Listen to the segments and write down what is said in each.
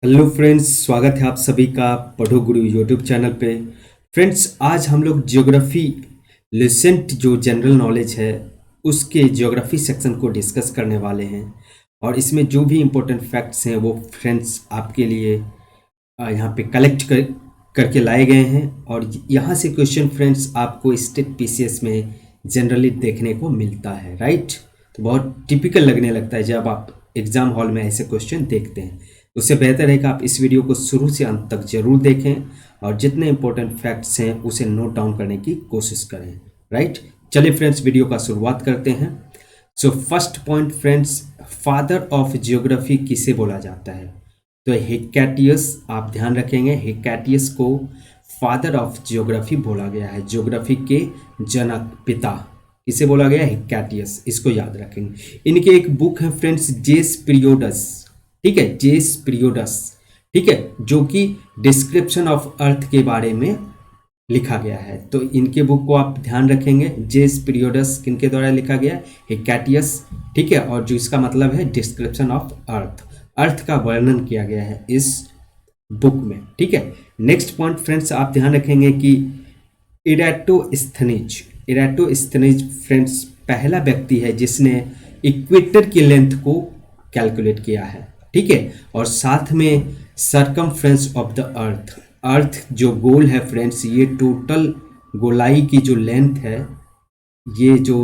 Hello friends, स्वागत है आप सभी का पढ़ो गुरु यूट्यूब चैनल पे। फ्रेंड्स, आज हम लोग ज्योग्राफी लेसेंट जो जनरल नॉलेज है उसके ज्योग्राफी सेक्शन को डिस्कस करने वाले हैं। और इसमें जो भी इम्पोर्टेंट फैक्ट्स हैं वो फ्रेंड्स आपके लिए यहाँ पे करके लाए गए हैं। और यहाँ से क्वेश्चन फ्रेंड्स आपको स्टेट पीसीएस में जनरली देखने को मिलता है, राइट। तो बहुत टिपिकल लगने लगता है जब आप एग्ज़ाम हॉल में ऐसे क्वेश्चन देखते हैं। उससे बेहतर है कि आप इस वीडियो को शुरू से अंत तक जरूर देखें और जितने इंपॉर्टेंट फैक्ट्स हैं उसे नोट डाउन करने की कोशिश करें, राइट। चलिए फ्रेंड्स, वीडियो का शुरुआत करते हैं। So first point friends, father of geography किसे बोला जाता है? तो हिक्केटियस, आप ध्यान रखेंगे, हिक्केटियस को फादर ऑफ जियोग्राफी बोला गया है। जियोग्राफी के जनक, पिता किसे बोला गया? हिक्केटियस। इसको याद रखेंगे। इनके एक बुक है फ्रेंड्स, जेस पीरियोडस, ठीक है, जेस पीरियोडस, ठीक है, जो कि डिस्क्रिप्शन ऑफ अर्थ के बारे में लिखा गया है। तो इनके बुक को आप ध्यान रखेंगे। जेस पीरियोडस किनके द्वारा लिखा गया? हिक्केटियस, ठीक है, और जो इसका मतलब है डिस्क्रिप्शन ऑफ अर्थ, अर्थ का वर्णन किया गया है इस बुक में, ठीक है। नेक्स्ट पॉइंट फ्रेंड्स आप ध्यान रखेंगे कि इरेटोस्थनीज, इरेटोस्थनीज फ्रेंड्स पहला व्यक्ति है जिसने इक्वेटर की लेंथ को कैलकुलेट किया है, ठीक है। और साथ में सरकमफ्रेंस ऑफ द अर्थ, अर्थ जो गोल है फ्रेंड्स, ये टोटल गोलाई की जो लेंथ है, ये जो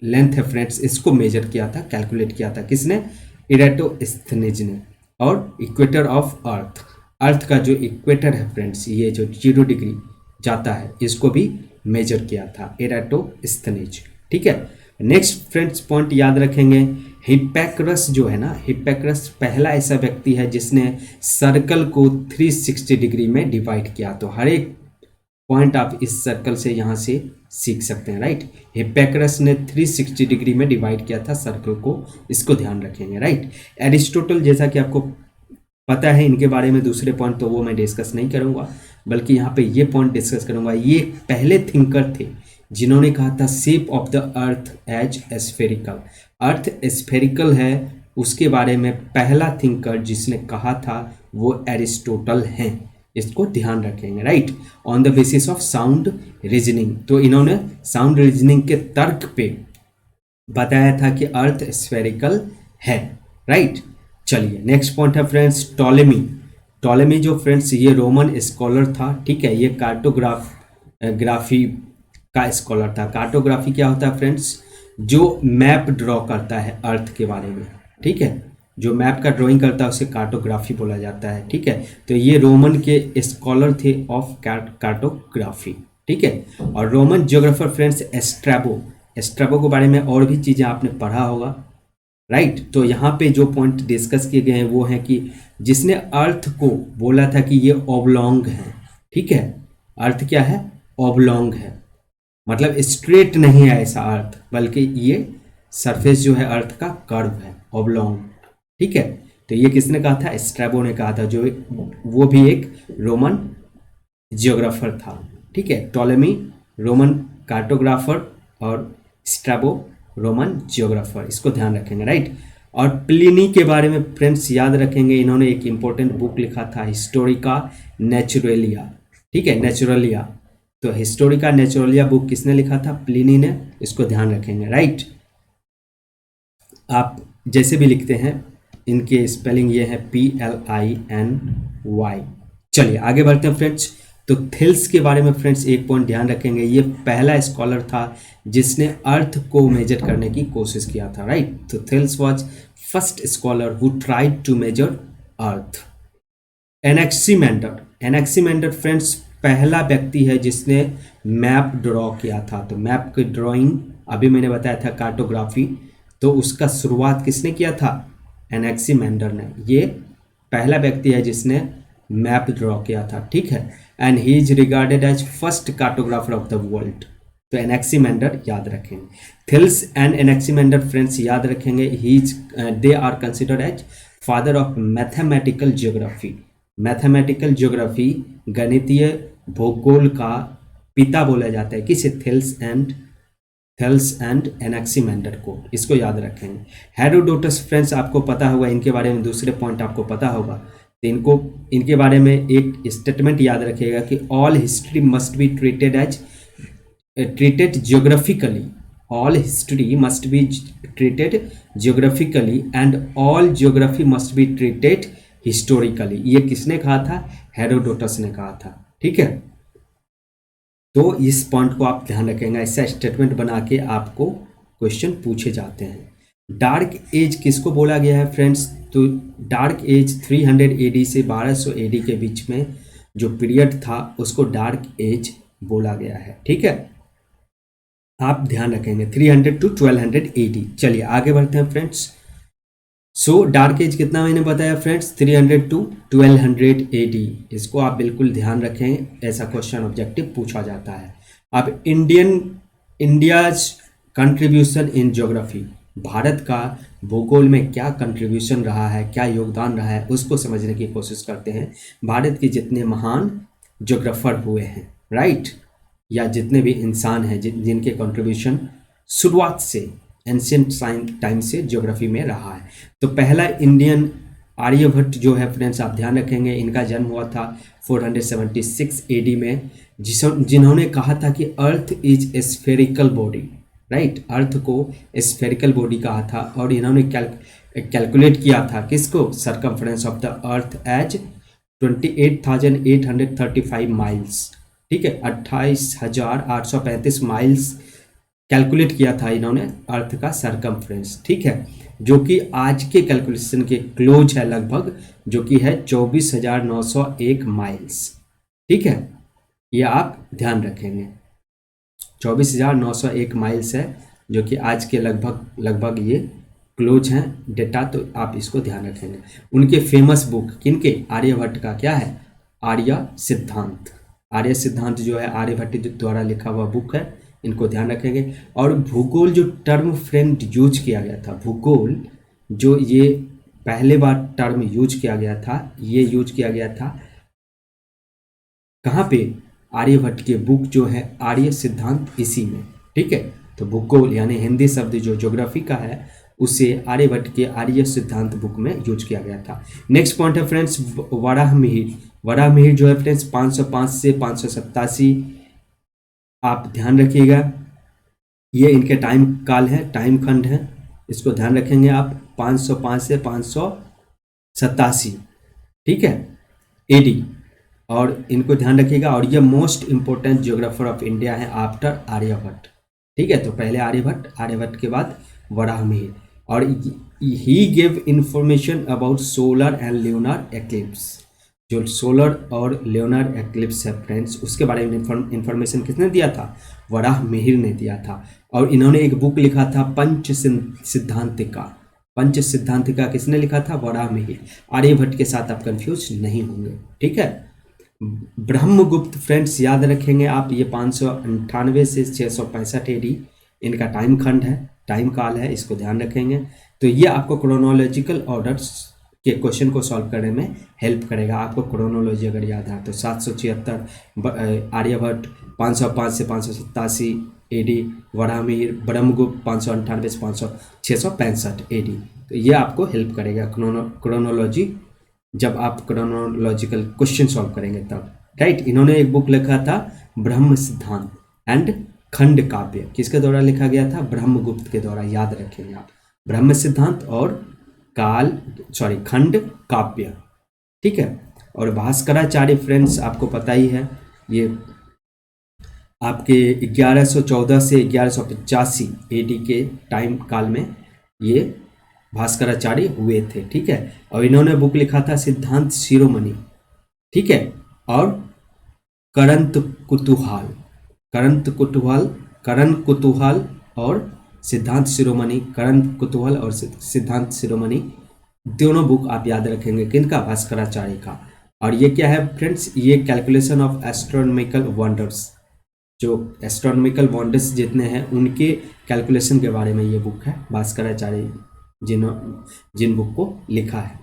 लेंथ है फ्रेंड्स, इसको मेजर किया था, कैलकुलेट किया था किसने? इरेटोस्थनीज ने। और इक्वेटर ऑफ अर्थ, अर्थ का जो इक्वेटर है फ्रेंड्स, ये जो 0 डिग्री जाता है, इसको भी मेजर किया था इरेटोस्थनीज, ठीक है। नेक्स्ट फ्रेंड्स पॉइंट याद रखेंगे, हिप्पैक्रस जो है ना, हिप्पैक्रस पहला ऐसा व्यक्ति है जिसने सर्कल को 360 डिग्री में डिवाइड किया। तो हर एक पॉइंट आप इस सर्कल से यहाँ से सीख सकते हैं, राइट। हिप्पैक्रस ने 360 डिग्री में डिवाइड किया था सर्कल को, इसको ध्यान रखेंगे, राइट। एरिस्टोटल, जैसा कि आपको पता है इनके बारे में दूसरे पॉइंट, तो वो मैं डिस्कस नहीं करूँगा, बल्कि यहाँ पे ये पॉइंट डिस्कस करूँगा। ये पहले थिंकर थे जिन्होंने कहा था shape of the earth as spherical, earth spherical है, उसके बारे में पहला थिंकर जिसने कहा था वो एरिस्टोटल हैं। इसको ध्यान रखेंगे, right. On the basis of sound reasoning, तो इन्होंने साउंड रीजनिंग के तर्क पे बताया था कि अर्थ स्फेरिकल है, राइट। चलिए नेक्स्ट पॉइंट है फ्रेंड्स, टॉलेमी। टॉलेमी जो फ्रेंड्स ये रोमन स्कॉलर था, ठीक है, ये कार्टोग्राफी का स्कॉलर था। कार्टोग्राफी क्या होता है फ्रेंड्स? जो मैप ड्रॉ करता है अर्थ के बारे में, ठीक है, जो मैप का ड्राइंग करता है उसे कार्टोग्राफी बोला जाता है, ठीक है। तो ये रोमन के स्कॉलर थे ऑफ कार्टोग्राफी, ठीक है। और रोमन ज्योग्राफर फ्रेंड्स एस्ट्रैबो, एस्ट्रैबो के बारे में और भी चीज़ें आपने पढ़ा होगा, राइट। तो यहाँ पे जो पॉइंट डिस्कस किए गए हैं वो हैं कि जिसने अर्थ को बोला था कि ये ओब्लॉन्ग है, ठीक है, अर्थ क्या है? ओब्लॉन्ग है, मतलब स्ट्रेट नहीं है ऐसा अर्थ, बल्कि ये सरफेस जो है अर्थ का कर्व है, ओब्लॉन्ग, ठीक है। तो ये किसने कहा था? स्ट्रैबो ने कहा था, जो वो भी एक रोमन जियोग्राफर था, ठीक है। टॉलेमी रोमन कार्टोग्राफर और स्ट्रैबो रोमन जियोग्राफर, इसको ध्यान रखेंगे, राइट। और प्लिनी के बारे में फ्रेंड्स याद रखेंगे, इन्होंने एक इंपॉर्टेंट बुक लिखा था, हिस्टोरिका नेचुरलिया, ठीक है, नेचुरलिया। तो हिस्टोरिका नेचुरलिया बुक किसने लिखा था? प्लिनी ने, इसको ध्यान रखेंगे, राइट। आप जैसे भी लिखते हैं इनके स्पेलिंग ये है PLINY। चलिए आगे बढ़ते हैं फ्रेंड्स। तो थेल्स के बारे में फ्रेंड्स एक पॉइंट ध्यान रखेंगे, ये पहला स्कॉलर था जिसने अर्थ को मेजर करने की कोशिश किया था, राइट। तो Thales was first scholar who tried to measure earth. Anaximander, Anaximander friends पहला व्यक्ति है जिसने मैप ड्रॉ किया था। तो मैप की ड्राइंग अभी मैंने बताया था कार्टोग्राफी, तो उसका शुरुआत किसने किया था? एनेक्सीमेंडर ने। ये पहला व्यक्ति है जिसने मैप ड्रॉ किया था, ठीक है। And he is regarded as first cartographer of the world. तो एनेक्सीमेंडर याद रखेंगे। थेल्स एंड एनेक्सीमेंडर फ्रेंड्स याद रखेंगे, he is they are considered as father of mathematical geography. Mathematical geography, गणितीय भूगोल का पिता बोला जाता है किसे? थेल्स एंड एनेक्सीमेंडर को, इसको याद रखेंगे। हेरोडोटस फ्रेंड्स आपको पता होगा, इनके बारे में दूसरे पॉइंट आपको पता होगा। तो इनके बारे में एक स्टेटमेंट याद रखिएगा कि all history must be treated geographically. All history must be treated geographically and all geography must be treated historically. ये किसने कहा था? हेरोडोटस ने कहा था। ठीक है, तो इस पॉइंट को आप ध्यान रखेंगे। ऐसा स्टेटमेंट बना के आपको क्वेश्चन पूछे जाते हैं। डार्क एज किसको बोला गया है फ्रेंड्स? तो डार्क एज 300 एडी से 1200 एडी के बीच में जो पीरियड था उसको डार्क एज बोला गया है। ठीक है, आप ध्यान रखेंगे 300 to 1200 AD। चलिए आगे बढ़ते हैं फ्रेंड्स। सो डार्क एज कितना मैंने बताया फ्रेंड्स? 300 to 1200 AD। इसको आप बिल्कुल ध्यान रखें, ऐसा क्वेश्चन ऑब्जेक्टिव पूछा जाता है। अब India's contribution in geography, Bharat का भूगोल में क्या कंट्रीब्यूशन रहा है, क्या योगदान रहा है, उसको समझने की कोशिश करते हैं। भारत के जितने महान ज्योग्राफर हुए हैं, राइट, या जितने भी इंसान हैं जिनके कंट्रीब्यूशन शुरुआत से एंशियंट टाइम से ज्योग्राफी में रहा है। तो पहला इंडियन आर्यभट्ट जो है फ्रेंड्स, आप ध्यान रखेंगे इनका जन्म हुआ था 476 AD में, जिन्होंने कहा था कि earth is a spherical body, right, earth को स्फेरिकल बॉडी कहा था। और इन्होंने कैलकुलेट किया था किसको? Circumference of the earth as 28,835 miles. ठीक है, 28,835 माइल्स कैलकुलेट किया था इन्होंने अर्थ का सरकमफ्रेंस। ठीक है, जो कि आज के कैलकुलेशन के क्लोज है लगभग, जो कि है 24,901 माइल्स। ठीक है, ये आप ध्यान रखेंगे 24,901 माइल्स है, जो कि आज के लगभग ये क्लोज हैं डेटा, तो आप इसको ध्यान रखेंगे। उनके फेमस बुक किनके? आर्यभट्ट का क्या है? आर्य सिद्धांत। आर्य सिद्धांत जो है आर्यभट्ट द्वारा लिखा हुआ बुक है, इनको ध्यान रखेंगे। और भूगोल जो टर्म फ्रेंड यूज किया गया था, भूगोल जो ये पहले बार टर्म यूज किया गया था, ये यूज किया गया था कहाँ पे? आर्यभट्ट के बुक जो है आर्य सिद्धांत, इसी में। ठीक है, तो भूगोल यानी हिंदी शब्द जो ज्योग्राफी का है उसे आर्यभट्ट के आर्य सिद्धांत बुक में यूज किया गया था। नेक्स्ट पॉइंट है फ्रेंड्स वराहमिहिर। वराहमिहिर जो है फ्रेंड्स 505 से 587, आप ध्यान रखिएगा, ये इनके टाइम काल है, टाइम खंड है, इसको ध्यान रखेंगे आप। 505 से 587, ठीक है, AD, और इनको ध्यान रखिएगा। और ये most important geographer of India है आफ्टर आर्यभट्ट। ठीक है, तो पहले आर्यभट्ट के बाद वराहमिहिर। और he gave information about solar and lunar eclipse. जो सोलर और ल्यूनर एक्लिप्स है फ्रेंड्स, उसके बारे में इंफॉर्मेशन किसने दिया था? वराहमिहिर ने दिया था। और इन्होंने एक बुक लिखा था पंच सिद्धांतिका। पंच सिद्धांतिका किसने लिखा था? वराहमिहिर। आर्यभट्ट के साथ आप कंफ्यूज नहीं होंगे। ठीक है, ब्रह्मगुप्त फ्रेंड्स याद रखेंगे आप, ये 598 से 665 AD इनका टाइम खंड है, टाइम काल है, इसको ध्यान रखेंगे। तो ये आपको क्रोनोलॉजिकल ऑर्डर्स के क्वेश्चन को सॉल्व करने में हेल्प करेगा। आपको क्रोनोलॉजी अगर याद है तो 776 आर्यभट्ट, 505 से 587 AD वराहमिहिर, ब्रह्मगुप्त 598 से 665 AD। तो ये आपको हेल्प करेगा क्रोनोलॉजी, जब आप क्रोनोलॉजिकल क्वेश्चन सॉल्व करेंगे तब, राइट। इन्होंने एक बुक लिखा था ब्रह्म सिद्धांत एंड खंड काव्य, किसके द्वारा लिखा गया था? ब्रह्मगुप्त के द्वारा, याद रखेंगे आप, ब्रह्म सिद्धांत और खंड काव्य। ठीक है, और भास्कराचार्य फ्रेंड्स आपको पता ही है, ये आपके 1114 से 1185 AD के टाइम काल में ये भास्कराचार्य हुए थे। ठीक है, और इन्होंने बुक लिखा था सिद्धांत शिरोमणि। ठीक है, और करण कुतूहल और सिद्धांत शिरोमणि, करण कुतूहल और सिद्धांत शिरोमणि, दोनों बुक आप याद रखेंगे किनका? भास्कराचार्य का। और ये क्या है फ्रेंड्स? ये कैलकुलेशन ऑफ एस्ट्रोनॉमिकल वंडर्स, जो एस्ट्रोनॉमिकल वंडर्स जितने हैं उनके कैलकुलेशन के बारे में ये बुक है, भास्कराचार्य जिन बुक को लिखा है।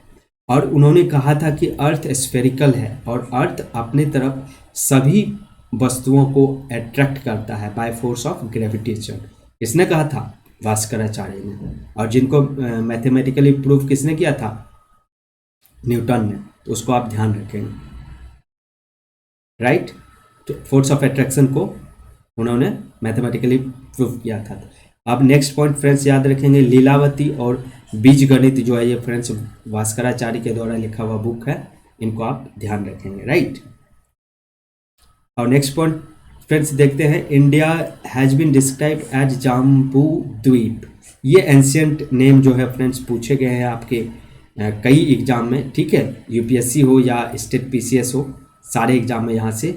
और उन्होंने कहा था कि अर्थ स्फेरिकल है और अर्थ अपने तरफ सभी वस्तुओं को अट्रैक्ट करता है बाय फोर्स ऑफ ग्रेविटेशन। किसने कहा था? भास्कराचार्य ने। और जिनको मैथमेटिकली प्रूफ किसने किया था? न्यूटन ने। तो उसको आप ध्यान रखेंगे, राइट। तो फोर्स ऑफ अट्रैक्शन को उन्होंने मैथमेटिकली प्रूव किया था। अब नेक्स्ट पॉइंट फ्रेंड्स याद रखेंगे, लीलावती और बीजगणित जो है ये फ्रेंड्स भास्कराचार्य के द्वारा लिखा हुआ बुक है, इनको आप ध्यान रखेंगे, राइट। और नेक्स्ट पॉइंट फ्रेंड्स देखते हैं, India has been described as Jambu Dweep. ये एंशियंट नेम जो है फ्रेंड्स पूछे गए हैं आपके कई एग्जाम में, ठीक है, यूपीएससी हो या स्टेट पीसीएस हो, सारे एग्जाम में यहाँ से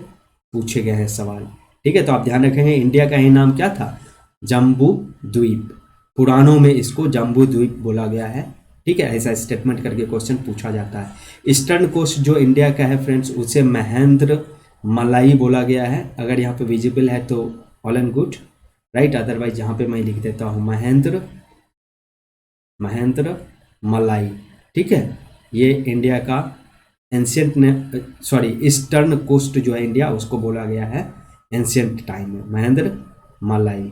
पूछे गए हैं सवाल, ठीक है। तो आप ध्यान रखेंगे, इंडिया का ही नाम क्या था, जम्बू द्वीप, पुराणों में इसको जम्बू द्वीप बोला गया है, ठीक है। ऐसा स्टेटमेंट करके क्वेश्चन पूछा जाता है। ईस्टर्न कोस्ट जो इंडिया का है फ्रेंड्स, उसे महेंद्र मलाई बोला गया है। अगर यहाँ पे विजिबल है तो all and good, right, otherwise यहाँ पे मैं लिख देता हूँ महेंद्र मलाई, ठीक है। ये इंडिया का ईस्टर्न कोस्ट जो है इंडिया, उसको बोला गया है एंशियंट टाइम में महेंद्र मलाई,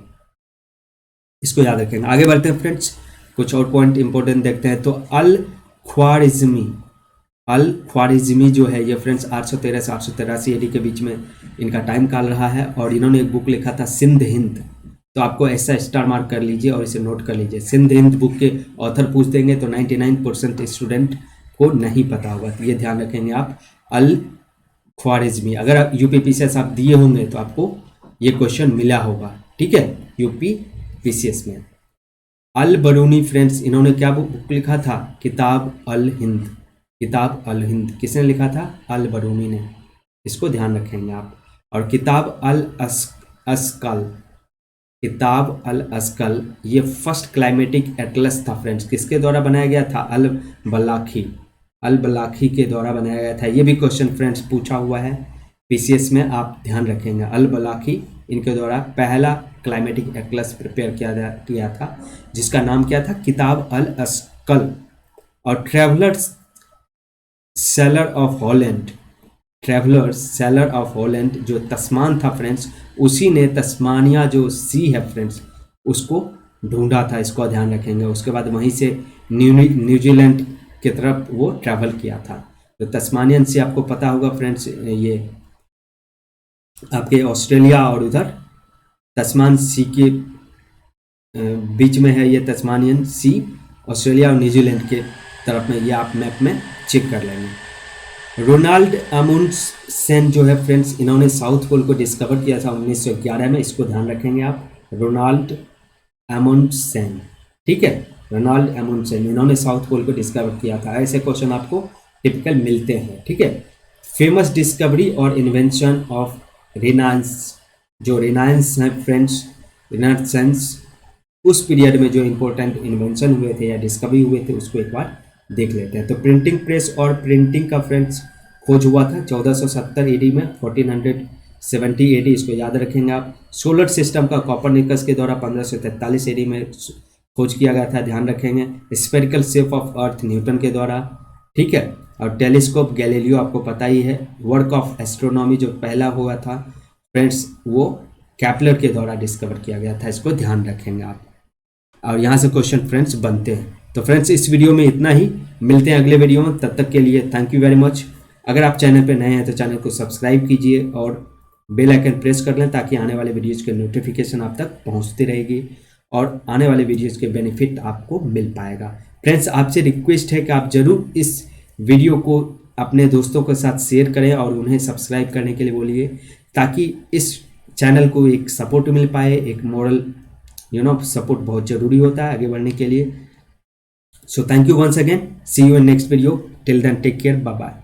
इसको याद रखेंगे। आगे बढ़ते हैं फ्रेंड्स, कुछ और पॉइंट इंपॉर्टेंट देखते हैं। तो अल ख्वारिज़मी जो है ये फ्रेंड्स 813 से 883 एडी के बीच में इनका टाइम काल रहा है, और इन्होंने एक बुक लिखा था सिंध हिंद। तो आपको ऐसा स्टार मार्क कर लीजिए और इसे नोट कर लीजिए। सिंध हिंद बुक के ऑथर पूछ देंगे तो 99% स्टूडेंट को नहीं पता होगा, तो ये ध्यान रखेंगे आप। अल ख्वारिज़मी, अगर आप यूपी पीसीएस आप दिए होंगे तो आपको ये क्वेश्चन मिला होगा, ठीक है, यूपी पीसीएस में। अल बरूनी फ्रेंड्स, इन्होंने क्या बुक लिखा था, किताब अल हिंद। किसने लिखा था, अल बरूनी ने, इसको ध्यान रखेंगे आप। और किताब अल अस्कल ये फर्स्ट क्लाइमेटिक एटलस था फ्रेंड्स, किसके द्वारा बनाया गया था, अल बलाखी के द्वारा बनाया गया था। ये भी क्वेश्चन फ्रेंड्स पूछा हुआ है पीसीएस में, आप ध्यान रखेंगे। अल बलाखी, इनके द्वारा पहला क्लाइमेटिक एटलस प्रिपेयर किया था, जिसका नाम क्या था, किताब अल अस्कल। और ट्रेवलर्स सेलर ऑफ हॉलैंड जो तस्मान था फ्रेंड्स, उसी ने तस्मानिया जो सी है फ्रेंड्स उसको ढूंढा था, इसको ध्यान रखेंगे। उसके बाद वहीं से न्यूजीलैंड की तरफ वो ट्रैवल किया था। तो तस्मानियन सी आपको पता होगा फ्रेंड्स, ये आपके ऑस्ट्रेलिया और उधर तस्मान सी के बीच में है, ये तस्मानियन सी ऑस्ट्रेलिया और न्यूजीलैंड के तरफ में, ये आप मैप में चेक कर लेंगे। रोनाल्ड अमुंडसेन जो है फ्रेंड्स, इन्होंने साउथ पोल को डिस्कवर किया था 1911 में, इसको ध्यान रखेंगे आप। रोनाल्ड अमुंडसेन, ठीक है, रोनाल्ड अमुंडसेन, इन्होंने साउथ पोल को डिस्कवर किया था। ऐसे क्वेश्चन आपको टिपिकल मिलते हैं, ठीक है। फेमस डिस्कवरी और इन्वेंशन ऑफ रिनाइंस, जो रिनाइंस है फ्रेंड्स, रिनाइंसेंस, उस पीरियड में जो इंपॉर्टेंट इन्वेंशन हुए थे या डिस्कवरी हुए थे उसको एक बार देख लेते हैं। तो प्रिंटिंग प्रेस और प्रिंटिंग का फ्रेंड्स खोज हुआ था 1470 एडी में, 1470 एडी, इसको याद रखेंगे आप। सोलर सिस्टम का कॉपरनिकस के द्वारा 1543 एडी में खोज किया गया था, ध्यान रखेंगे। Spherical shape of earth Newton के द्वारा, ठीक है। और टेलीस्कोप गैलीलियो आपको पता ही है। वर्क ऑफ एस्ट्रोनॉमी जो पहला हुआ था फ्रेंड्स वो कैपलर के द्वारा डिस्कवर किया गया था, इसको ध्यान रखेंगे आप। और यहाँ से क्वेश्चन फ्रेंड्स बनते हैं। तो फ्रेंड्स इस वीडियो में इतना ही, मिलते हैं अगले वीडियो में, तब तक के लिए थैंक यू वेरी मच। अगर आप चैनल पे नए हैं तो चैनल को सब्सक्राइब कीजिए और बेल आइकन प्रेस कर लें, ताकि आने वाले वीडियोज़ के नोटिफिकेशन आप तक पहुँचती रहेगी और आने वाले वीडियोज़ के बेनिफिट आपको मिल पाएगा। फ्रेंड्स आपसे रिक्वेस्ट है कि आप ज़रूर इस वीडियो को अपने दोस्तों के साथ शेयर करें और उन्हें सब्सक्राइब करने के लिए बोलिए, ताकि इस चैनल को एक सपोर्ट मिल पाए, एक मॉरल सपोर्ट बहुत ज़रूरी होता है आगे बढ़ने के लिए। So thank you once again, see you in next video, till then take care, bye bye.